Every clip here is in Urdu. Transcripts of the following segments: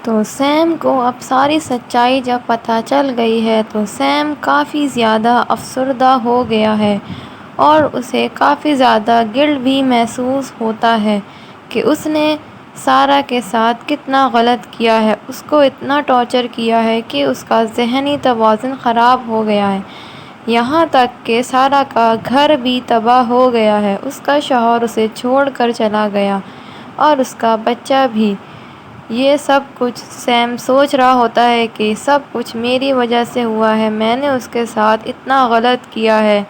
تو سیم کو اب ساری سچائی جب پتہ چل گئی ہے تو سیم کافی زیادہ افسردہ ہو گیا ہے اور اسے کافی زیادہ گلٹ بھی محسوس ہوتا ہے کہ اس نے سارا کے ساتھ کتنا غلط کیا ہے، اس کو اتنا ٹارچر کیا ہے کہ اس کا ذہنی توازن خراب ہو گیا ہے، یہاں تک کہ سارا کا گھر بھی تباہ ہو گیا ہے، اس کا شوہر اسے چھوڑ کر چلا گیا اور اس کا بچہ بھی۔ یہ سب کچھ سیم سوچ رہا ہوتا ہے کہ سب کچھ میری وجہ سے ہوا ہے، میں نے اس کے ساتھ اتنا غلط کیا ہے،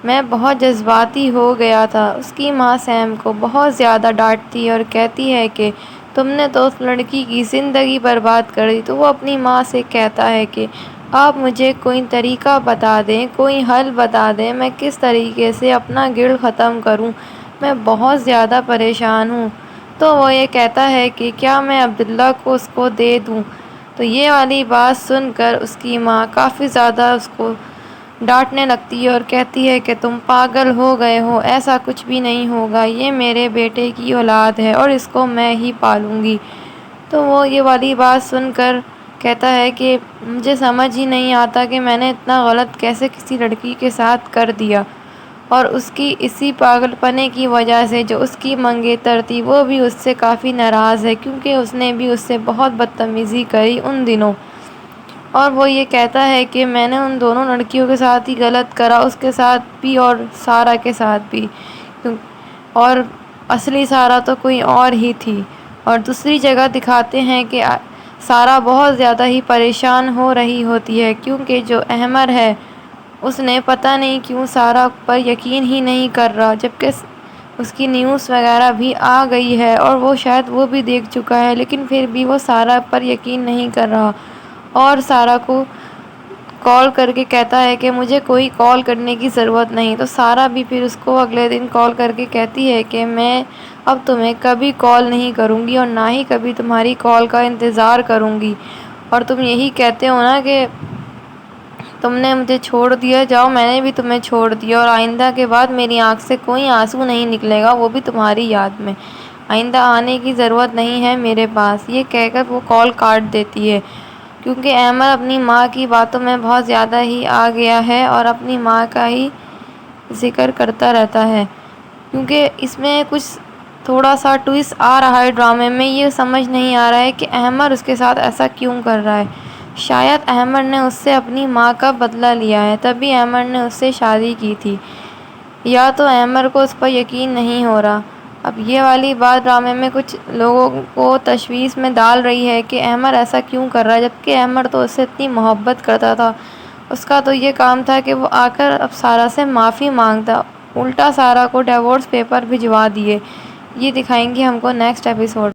میں بہت جذباتی ہو گیا تھا۔ اس کی ماں سیم کو بہت زیادہ ڈانٹتی اور کہتی ہے کہ تم نے تو اس لڑکی کی زندگی برباد کر دی۔ تو وہ اپنی ماں سے کہتا ہے کہ آپ مجھے کوئی طریقہ بتا دیں، کوئی حل بتا دیں، میں کس طریقے سے اپنا گلٹ ختم کروں، میں بہت زیادہ پریشان ہوں۔ تو وہ یہ کہتا ہے کہ کیا میں عبداللہ کو اس کو دے دوں؟ تو یہ والی بات سن کر اس کی ماں کافی زیادہ اس کو ڈانٹنے لگتی ہے اور کہتی ہے کہ تم پاگل ہو گئے ہو، ایسا کچھ بھی نہیں ہوگا، یہ میرے بیٹے کی اولاد ہے اور اس کو میں ہی پالوں گی۔ تو وہ یہ والی بات سن کر کہتا ہے کہ مجھے سمجھ ہی نہیں آتا کہ میں نے اتنا غلط کیسے کسی لڑکی کے ساتھ کر دیا، اور اس کی اسی پاگل پنے کی وجہ سے جو اس کی منگیتر تھی وہ بھی اس سے کافی ناراض ہے، کیونکہ اس نے بھی اس سے بہت بدتمیزی کری ان دنوں، اور وہ یہ کہتا ہے کہ میں نے ان دونوں لڑکیوں کے ساتھ ہی غلط کرا، اس کے ساتھ بھی اور سارا کے ساتھ بھی، اور اصلی سارا تو کوئی اور ہی تھی۔ اور دوسری جگہ دکھاتے ہیں کہ سارا بہت زیادہ ہی پریشان ہو رہی ہوتی ہے، کیونکہ جو احمر ہے اس نے پتہ نہیں کیوں سارا پر یقین ہی نہیں کر رہا، جبکہ اس کی نیوز وغیرہ بھی آ گئی ہے اور وہ شاید وہ بھی دیکھ چکا ہے، لیکن پھر بھی وہ سارا پر یقین نہیں کر رہا اور سارا کو کال کر کے کہتا ہے کہ مجھے کوئی کال کرنے کی ضرورت نہیں۔ تو سارا بھی پھر اس کو اگلے دن کال کر کے کہتی ہے کہ میں اب تمہیں کبھی کال نہیں کروں گی اور نہ ہی کبھی تمہاری کال کا انتظار کروں گی، اور تم یہی کہتے ہو نا کہ تم نے مجھے چھوڑ دیا، جاؤ میں نے بھی تمہیں چھوڑ دیا، اور آئندہ کے بعد میری آنکھ سے کوئی آنسو نہیں نکلے گا، وہ بھی تمہاری یاد میں، آئندہ آنے کی ضرورت نہیں ہے میرے پاس۔ یہ کہہ کر وہ کال کاٹ دیتی ہے، کیونکہ احمد اپنی ماں کی باتوں میں بہت زیادہ ہی آ گیا ہے اور اپنی ماں کا ہی ذکر کرتا رہتا ہے، کیونکہ اس میں کچھ تھوڑا سا ٹویسٹ آ رہا ہے ڈرامے میں، یہ سمجھ نہیں آ رہا ہے کہ احمد اس کے ساتھ ایسا کیوں کر رہا ہے۔ شاید احمد نے اس سے اپنی ماں کا بدلہ لیا ہے، تبھی احمد نے اس سے شادی کی تھی، یا تو احمد کو اس پر یقین نہیں ہو رہا۔ اب یہ والی بات ڈرامے میں کچھ لوگوں کو تشویش میں ڈال رہی ہے کہ احمد ایسا کیوں کر رہا ہے، جبکہ احمد تو اس سے اتنی محبت کرتا تھا، اس کا تو یہ کام تھا کہ وہ آ کر اب سارا سے معافی مانگتا، الٹا سارا کو ڈیورس پیپر بھجوا دیے۔ یہ دکھائیں گے ہم کو نیکسٹ ایپیسوڈ۔